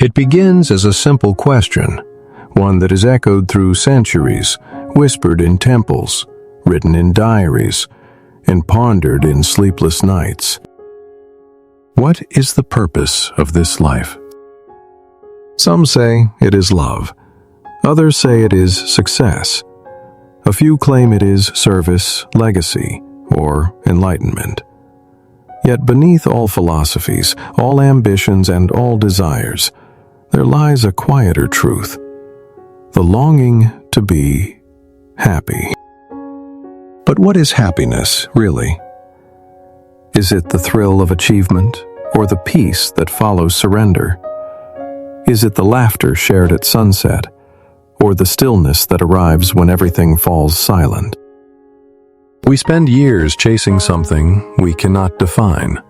It begins as a simple question, one that is echoed through centuries, whispered in temples, written in diaries, and pondered in sleepless nights. What is the purpose of this life? Some say it is love. Others say it is success. A few claim it is service, legacy, or enlightenment. Yet beneath all philosophies, all ambitions, and all desires, there lies a quieter truth, the longing to be happy. But what is happiness, really? Is it the thrill of achievement, or the peace that follows surrender? Is it the laughter shared at sunset, or the stillness that arrives when everything falls silent? We spend years chasing something we cannot define,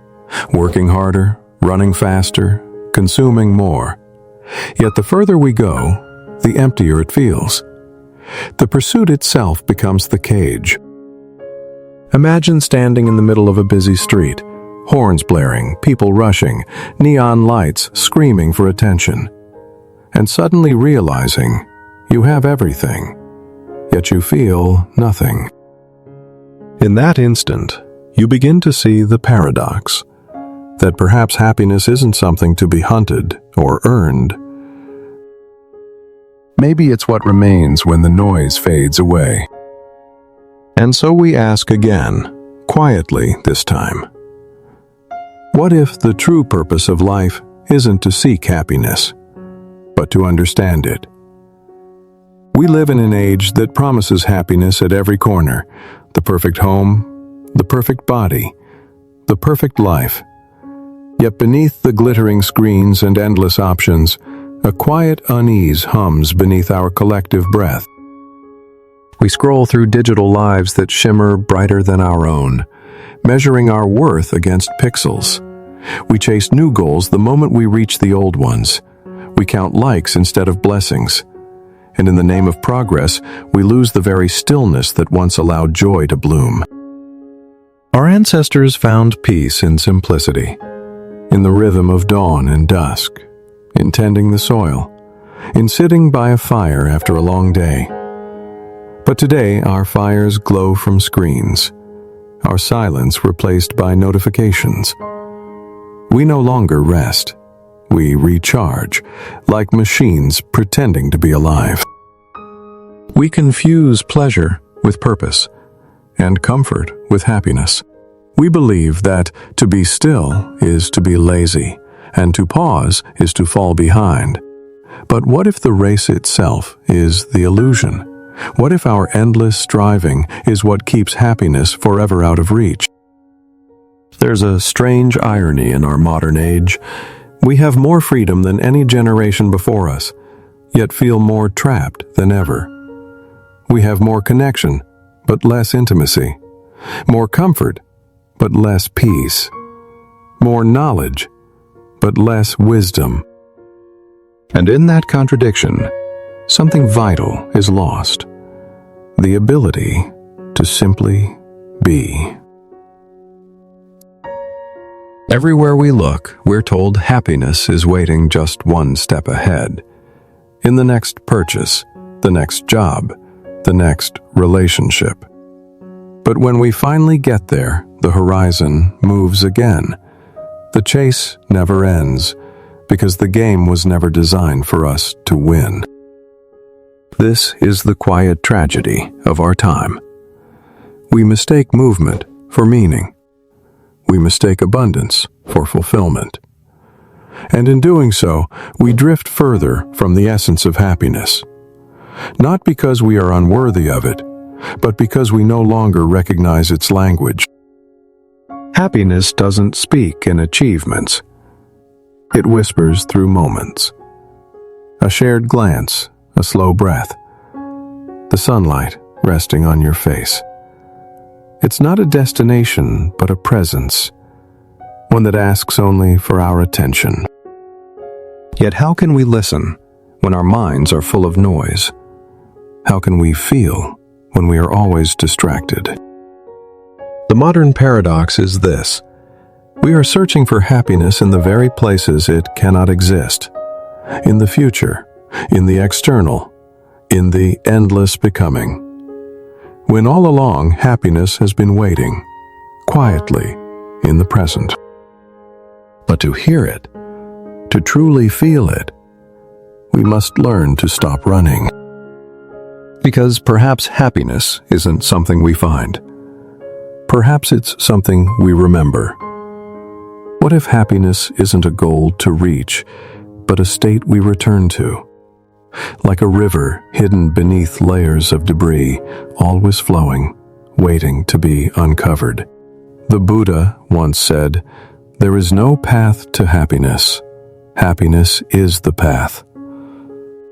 working harder, running faster, consuming more. Yet the further we go, the emptier it feels. The pursuit itself becomes the cage. Imagine standing in the middle of a busy street, horns blaring, people rushing, neon lights screaming for attention, and suddenly realizing you have everything, yet you feel nothing. In that instant, you begin to see the paradox, that perhaps happiness isn't something to be hunted or earned. Maybe it's what remains when the noise fades away. And so we ask again, quietly this time, what if the true purpose of life isn't to seek happiness, but to understand it? We live in an age that promises happiness at every corner, the perfect home, the perfect body, the perfect life. Yet beneath the glittering screens and endless options, a quiet unease hums beneath our collective breath. We scroll through digital lives that shimmer brighter than our own, measuring our worth against pixels. We chase new goals the moment we reach the old ones. We count likes instead of blessings. And in the name of progress, we lose the very stillness that once allowed joy to bloom. Our ancestors found peace in simplicity, in the rhythm of dawn and dusk, in tending the soil, in sitting by a fire after a long day. But today, our fires glow from screens, our silence replaced by notifications. We no longer rest. We recharge, like machines pretending to be alive. We confuse pleasure with purpose, and comfort with happiness. We believe that to be still is to be lazy, and to pause is to fall behind. But what if the race itself is the illusion? What if our endless striving is what keeps happiness forever out of reach? There's a strange irony in our modern age. We have more freedom than any generation before us, yet feel more trapped than ever. We have more connection, but less intimacy. More comfort, but less peace. More knowledge, but less wisdom. And in that contradiction, something vital is lost. The ability to simply be. Everywhere we look, we're told happiness is waiting just one step ahead. In the next purchase, the next job, the next relationship. But when we finally get there, the horizon moves again. The chase never ends, because the game was never designed for us to win. This is the quiet tragedy of our time. We mistake movement for meaning. We mistake abundance for fulfillment. And in doing so, we drift further from the essence of happiness. Not because we are unworthy of it, but because we no longer recognize its language. Happiness doesn't speak in achievements. It whispers through moments. A shared glance, a slow breath, the sunlight resting on your face. It's not a destination, but a presence, one that asks only for our attention. Yet how can we listen when our minds are full of noise? How can we feel when we are always distracted? The modern paradox is this: we are searching for happiness in the very places it cannot exist. in the future, in the external, in the endless becoming. When all along happiness has been waiting, quietly, in the present. But to hear it, to truly feel it, we must learn to stop running. Because perhaps happiness isn't something we find. Perhaps it's something we remember. What if happiness isn't a goal to reach, but a state we return to? Like a river hidden beneath layers of debris, always flowing, waiting to be uncovered. The Buddha once said, "There is no path to happiness. Happiness is the path."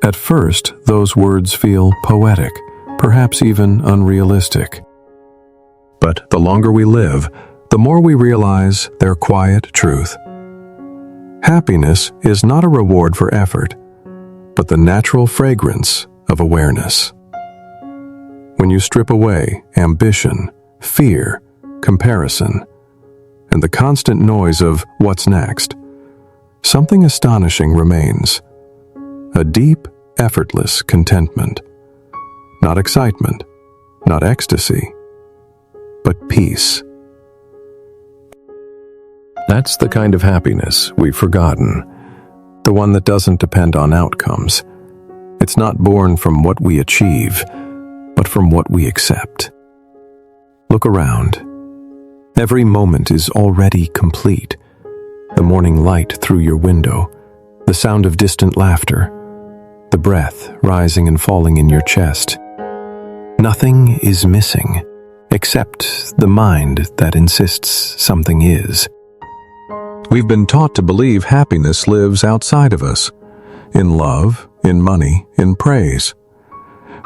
At first, those words feel poetic, perhaps even unrealistic. But the longer we live, the more we realize their quiet truth. Happiness is not a reward for effort, but the natural fragrance of awareness. When you strip away ambition, fear, comparison, and the constant noise of what's next, something astonishing remains. A deep, effortless contentment. Not excitement, not ecstasy, but peace. That's the kind of happiness we've forgotten, the one that doesn't depend on outcomes. It's not born from what we achieve, but from what we accept. Look around. Every moment is already complete. The morning light through your window, the sound of distant laughter, the breath rising and falling in your chest. Nothing is missing, except the mind that insists something is. We've been taught to believe happiness lives outside of us, in love, in money, in praise.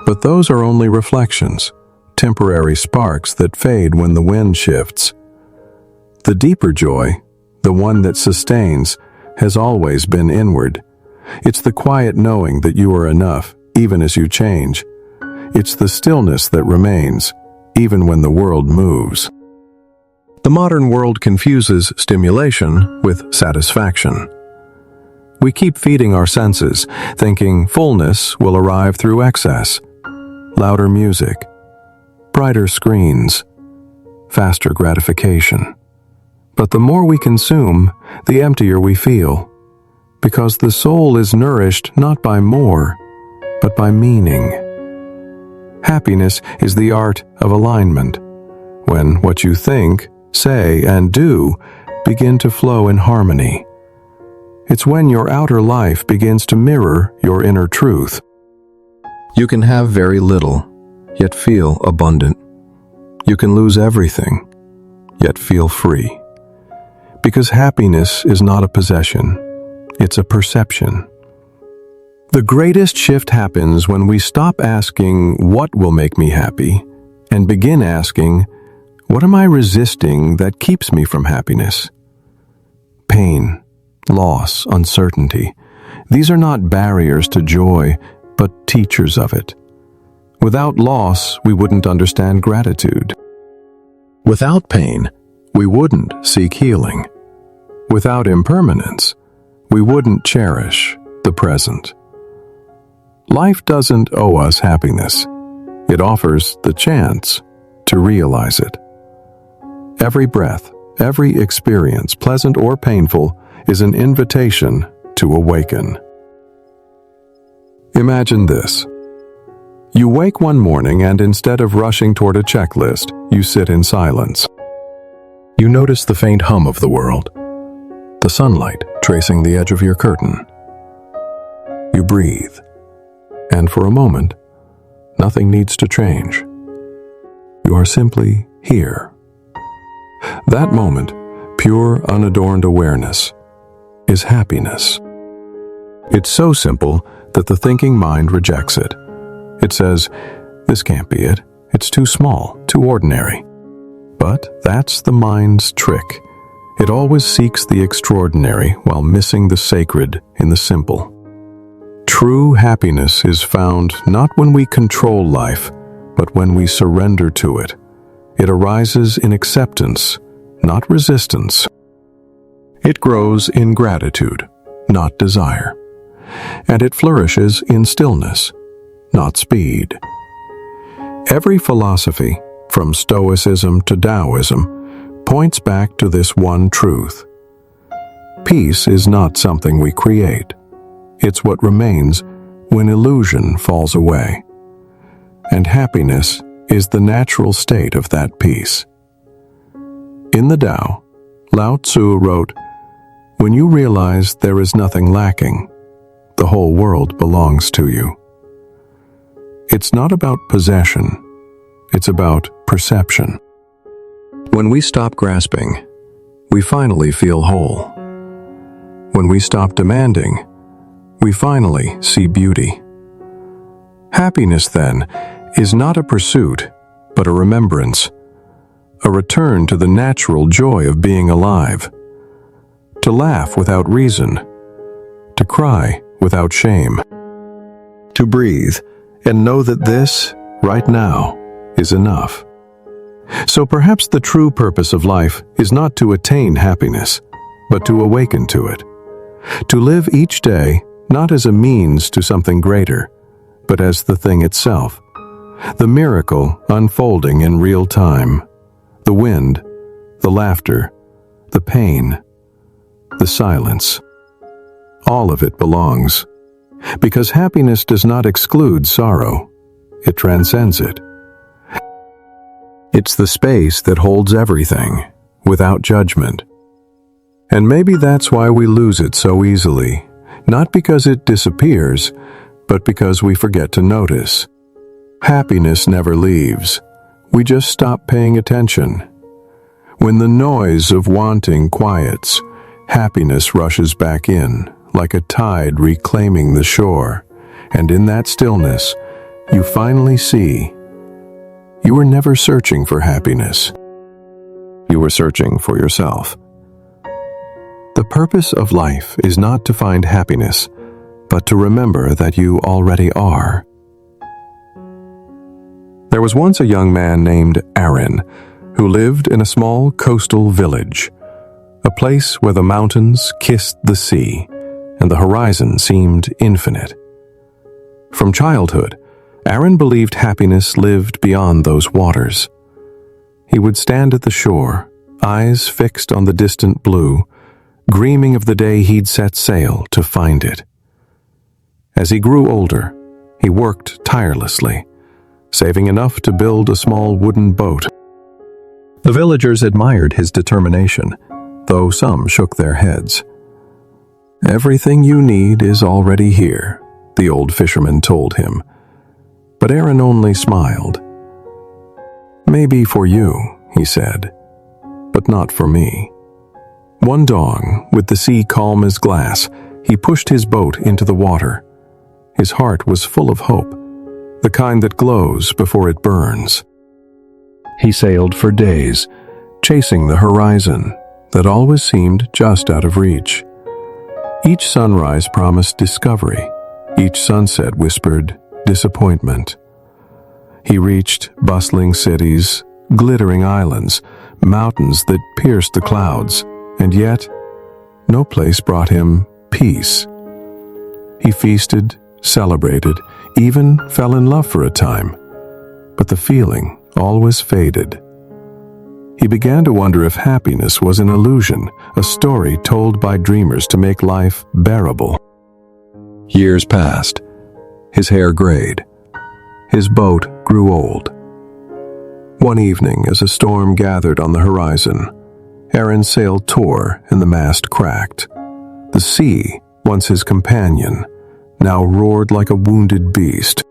But those are only reflections, temporary sparks that fade when the wind shifts. The deeper joy, the one that sustains, has always been inward. It's the quiet knowing that you are enough, even as you change. It's the stillness that remains, even when the world moves. The modern world confuses stimulation with satisfaction. We keep feeding our senses, thinking fullness will arrive through excess. Louder music, brighter screens, faster gratification. But the more we consume, the emptier we feel, because the soul is nourished not by more, but by meaning. Happiness is the art of alignment, when what you think, say, and do begin to flow in harmony. It's when your outer life begins to mirror your inner truth. You can have very little, yet feel abundant. You can lose everything, yet feel free. Because happiness is not a possession, it's a perception. The greatest shift happens when we stop asking, what will make me happy, and begin asking, what am I resisting that keeps me from happiness? Pain, loss, uncertainty. These are not barriers to joy, but teachers of it. Without loss, we wouldn't understand gratitude. Without pain, we wouldn't seek healing. Without impermanence, we wouldn't cherish the present. Life doesn't owe us happiness. It offers the chance to realize it. Every breath, every experience, pleasant or painful, is an invitation to awaken. Imagine this. You wake one morning and instead of rushing toward a checklist, you sit in silence. You notice the faint hum of the world, the sunlight tracing the edge of your curtain. You breathe, and for a moment, nothing needs to change. You are simply here. That moment, pure, unadorned awareness, is happiness. It's so simple that the thinking mind rejects it. It says, this can't be it. It's too small, too ordinary. But that's the mind's trick. It always seeks the extraordinary while missing the sacred in the simple. True happiness is found not when we control life, but when we surrender to it. It arises in acceptance, not resistance. It grows in gratitude, not desire. and it flourishes in stillness, not speed. Every philosophy, from Stoicism to Taoism, points back to this one truth. Peace is not something we create. It's what remains when illusion falls away. And happiness is the natural state of that peace. In the Tao, Lao Tzu wrote, "When you realize there is nothing lacking, the whole world belongs to you." It's not about possession, it's about perception. When we stop grasping, we finally feel whole. When we stop demanding, we finally see beauty. Happiness, then, is not a pursuit, but a remembrance, a return to the natural joy of being alive, to laugh without reason, to cry without shame, to breathe and know that this, right now, is enough. So perhaps the true purpose of life is not to attain happiness, but to awaken to it, to live each day not as a means to something greater, but as the thing itself, the miracle unfolding in real time, the wind, the laughter, the pain, the silence. All of it belongs, because happiness does not exclude sorrow, it transcends it. It's the space that holds everything, without judgment. And maybe that's why we lose it so easily, not because it disappears, but because we forget to notice. Happiness never leaves. We just stop paying attention. When the noise of wanting quiets, happiness rushes back in, like a tide reclaiming the shore, and in that stillness, you finally see you were never searching for happiness. You were searching for yourself. The purpose of life is not to find happiness, but to remember that you already are. There was once a young man named Aaron who lived in a small coastal village, a place where the mountains kissed the sea and the horizon seemed infinite. From childhood, Aaron believed happiness lived beyond those waters. He would stand at the shore, eyes fixed on the distant blue, dreaming of the day he'd set sail to find it. As he grew older, he worked tirelessly, saving enough to build a small wooden boat. The villagers admired his determination, though some shook their heads. "Everything you need is already here," the old fisherman told him. But Aaron only smiled. "Maybe for you," he said, "but not for me." One dawn, with the sea calm as glass, he pushed his boat into the water. His heart was full of hope, the kind that glows before it burns. He sailed for days, chasing the horizon that always seemed just out of reach. Each sunrise promised discovery. Each sunset whispered disappointment. He reached bustling cities, glittering islands, mountains that pierced the clouds, and yet no place brought him peace. He feasted, celebrated, even fell in love for a time, but the feeling always faded. He began to wonder if happiness was an illusion, a story told by dreamers to make life bearable. Years passed. His hair grayed. His boat grew old. One evening, as a storm gathered on the horizon, Aaron's sail tore and the mast cracked. The sea, once his companion, now roared like a wounded beast.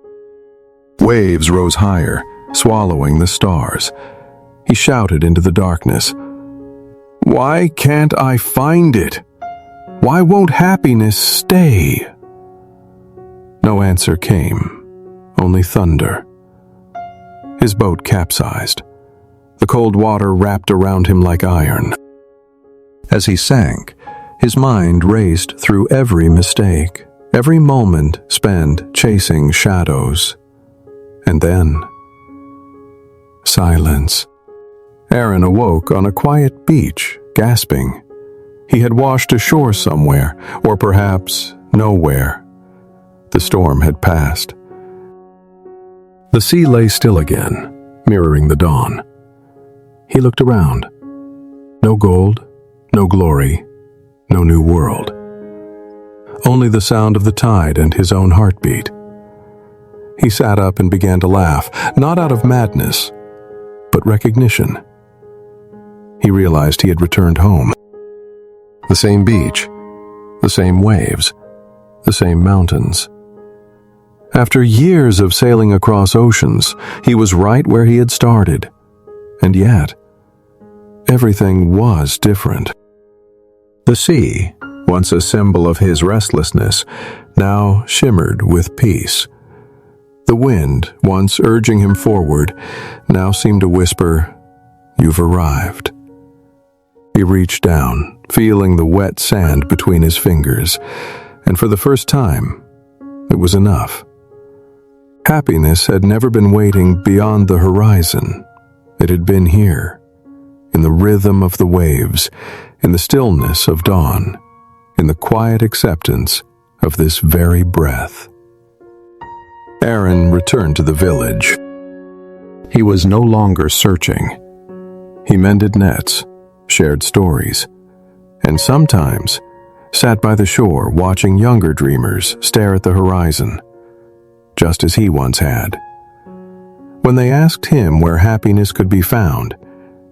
Waves rose higher, swallowing the stars. He shouted into the darkness, "Why can't I find it? Why won't happiness stay?" No answer came, only thunder. His boat capsized. The cold water wrapped around him like iron. As he sank, his mind raced through every mistake, every moment spent chasing shadows. And then, silence. Aaron awoke on a quiet beach, gasping. He had washed ashore somewhere, or perhaps nowhere. The storm had passed. The sea lay still again, mirroring the dawn. He looked around. No gold, no glory, no new world. Only the sound of the tide and his own heartbeat. He sat up and began to laugh, not out of madness, but recognition. He realized he had returned home. The same beach, the same waves, the same mountains. After years of sailing across oceans, he was right where he had started. And yet, everything was different. The sea, once a symbol of his restlessness, now shimmered with peace. The wind, once urging him forward, now seemed to whisper, "You've arrived." He reached down, feeling the wet sand between his fingers, and for the first time, it was enough. Happiness had never been waiting beyond the horizon. It had been here, in the rhythm of the waves, in the stillness of dawn, in the quiet acceptance of this very breath. Aaron returned to the village. He was no longer searching. He mended nets, shared stories, and sometimes sat by the shore watching younger dreamers stare at the horizon, just as he once had. When they asked him where happiness could be found,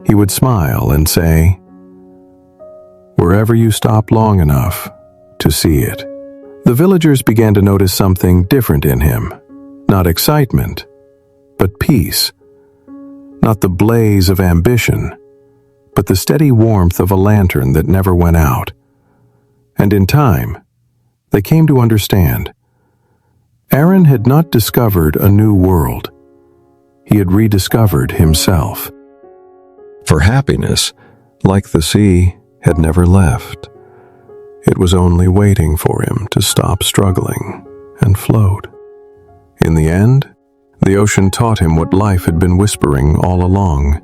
he would smile and say, "Wherever you stop long enough to see it." The villagers began to notice something different in him. Not excitement, but peace. Not the blaze of ambition, but the steady warmth of a lantern that never went out. And in time, they came to understand. Aaron had not discovered a new world. He had rediscovered himself. For happiness, like the sea, had never left. It was only waiting for him to stop struggling and float. In the end, the ocean taught him what life had been whispering all along,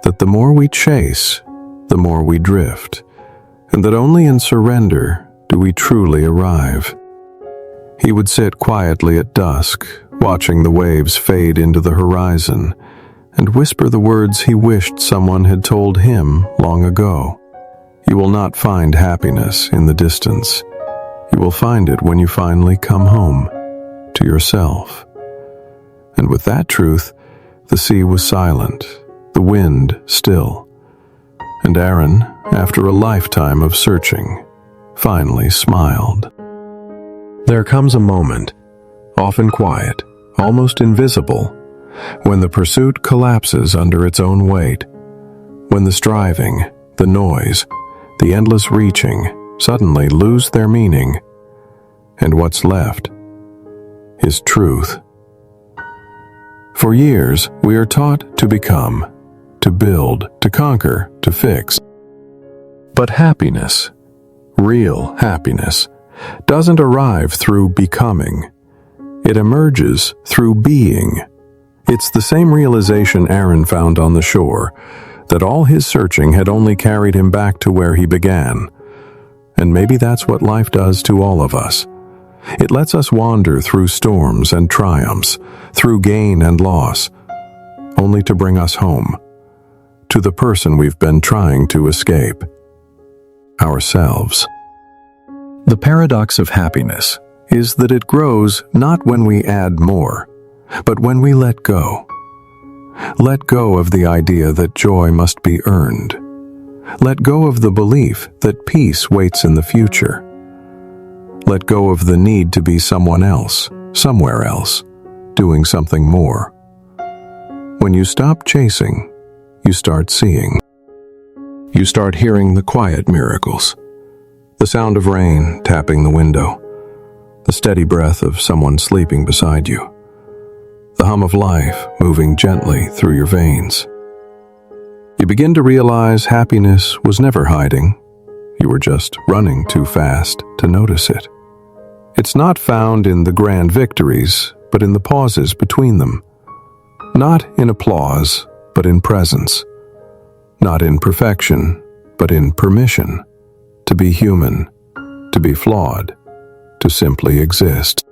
that the more we chase, the more we drift, and that only in surrender do we truly arrive. He would sit quietly at dusk, watching the waves fade into the horizon, and whisper the words he wished someone had told him long ago. You will not find happiness in the distance. You will find it when you finally come home, to yourself. And with that truth, the sea was silent, the wind still, and Aaron, after a lifetime of searching, finally smiled. There comes a moment, often quiet, almost invisible, when the pursuit collapses under its own weight, when the striving, the noise, the endless reaching suddenly lose their meaning, and what's left is truth. For years, we are taught to become, to build, to conquer, to fix. But happiness, real happiness, doesn't arrive through becoming. It emerges through being. It's the same realization Aaron found on the shore, that all his searching had only carried him back to where he began. And maybe that's what life does to all of us. It lets us wander through storms and triumphs, through gain and loss, only to bring us home, to the person we've been trying to escape, ourselves. The paradox of happiness is that it grows not when we add more, but when we let go. Let go of the idea that joy must be earned. Let go of the belief that peace waits in the future. Let go of the need to be someone else, somewhere else, doing something more. When you stop chasing, you start seeing. You start hearing the quiet miracles. The sound of rain tapping the window. The steady breath of someone sleeping beside you. The hum of life moving gently through your veins. You begin to realize happiness was never hiding. You were just running too fast to notice it. It's not found in the grand victories, but in the pauses between them. Not in applause, but in presence. Not in perfection, but in permission. To be human, to be flawed, to simply exist.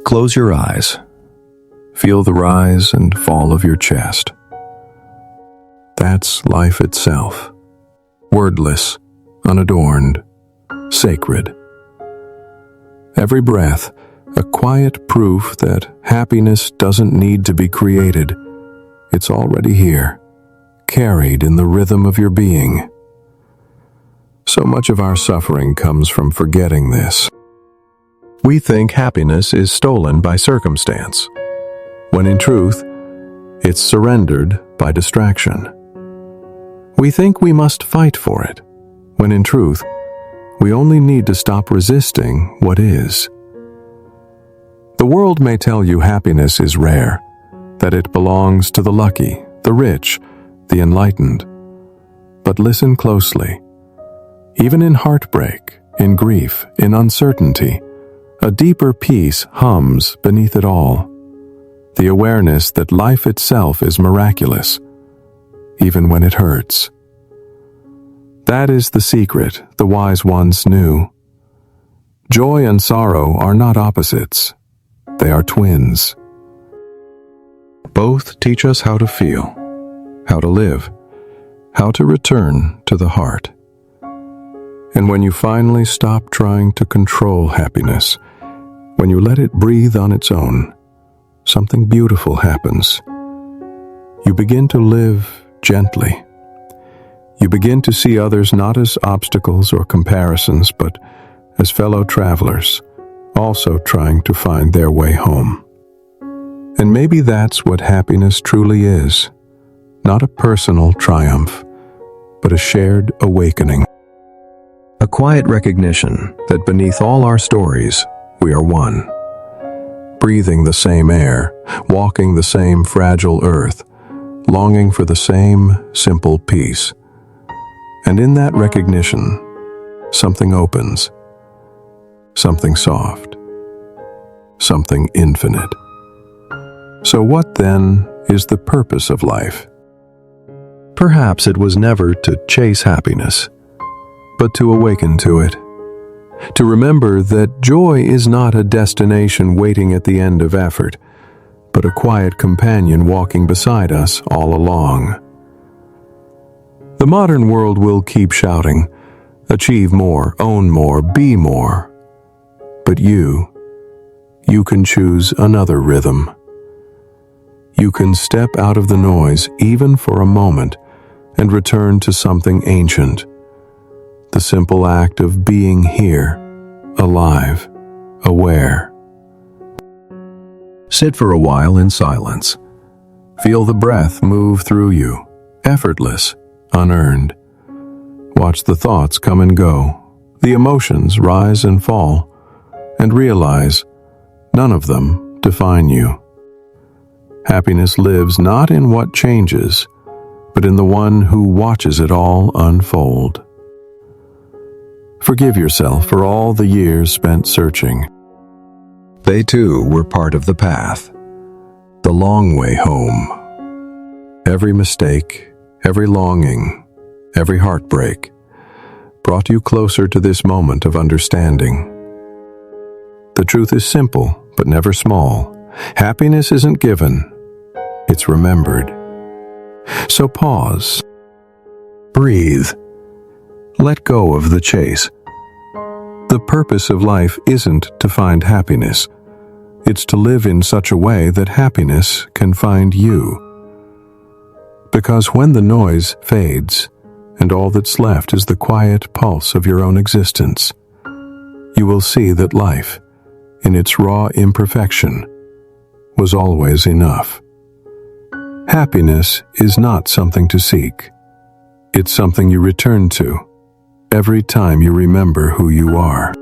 Close your eyes. Feel the rise and fall of your chest. That's life itself. Wordless, unadorned, sacred. Every breath, a quiet proof that happiness doesn't need to be created. It's already here, carried in the rhythm of your being. So much of our suffering comes from forgetting this. We think happiness is stolen by circumstance, when in truth, it's surrendered by distraction. We think we must fight for it, when in truth, we only need to stop resisting what is. The world may tell you happiness is rare, that it belongs to the lucky, the rich, the enlightened. But listen closely. Even in heartbreak, in grief, in uncertainty, a deeper peace hums beneath it all. The awareness that life itself is miraculous, even when it hurts. That is the secret the wise ones knew. Joy and sorrow are not opposites. They are twins. Both teach us how to feel, how to live, how to return to the heart. And when you finally stop trying to control happiness, when you let it breathe on its own, something beautiful happens. You begin to live gently. You begin to see others not as obstacles or comparisons, but as fellow travelers, also trying to find their way home. And maybe that's what happiness truly is, not a personal triumph, but a shared awakening. A quiet recognition that beneath all our stories, we are one. Breathing the same air, walking the same fragile earth, longing for the same simple peace. And in that recognition, something opens, something soft, something infinite. So what then is the purpose of life? Perhaps it was never to chase happiness, but to awaken to it. To remember that joy is not a destination waiting at the end of effort, but a quiet companion walking beside us all along. The modern world will keep shouting, achieve more, own more, be more. But you can choose another rhythm. You can step out of the noise even for a moment and return to something ancient. The simple act of being here, alive, aware. Sit for a while in silence. Feel the breath move through you, effortless, unearned. Watch the thoughts come and go, the emotions rise and fall, and realize none of them define you. Happiness lives not in what changes, but in the one who watches it all unfold. Forgive yourself for all the years spent searching. They too were part of the path, the long way home. Every mistake, every longing, every heartbreak brought you closer to this moment of understanding. The truth is simple, but never small. Happiness isn't given, it's remembered. So pause, breathe, let go of the chase. The purpose of life isn't to find happiness. It's to live in such a way that happiness can find you. Because when the noise fades, and all that's left is the quiet pulse of your own existence, you will see that life, in its raw imperfection, was always enough. Happiness is not something to seek. It's something you return to every time you remember who you are.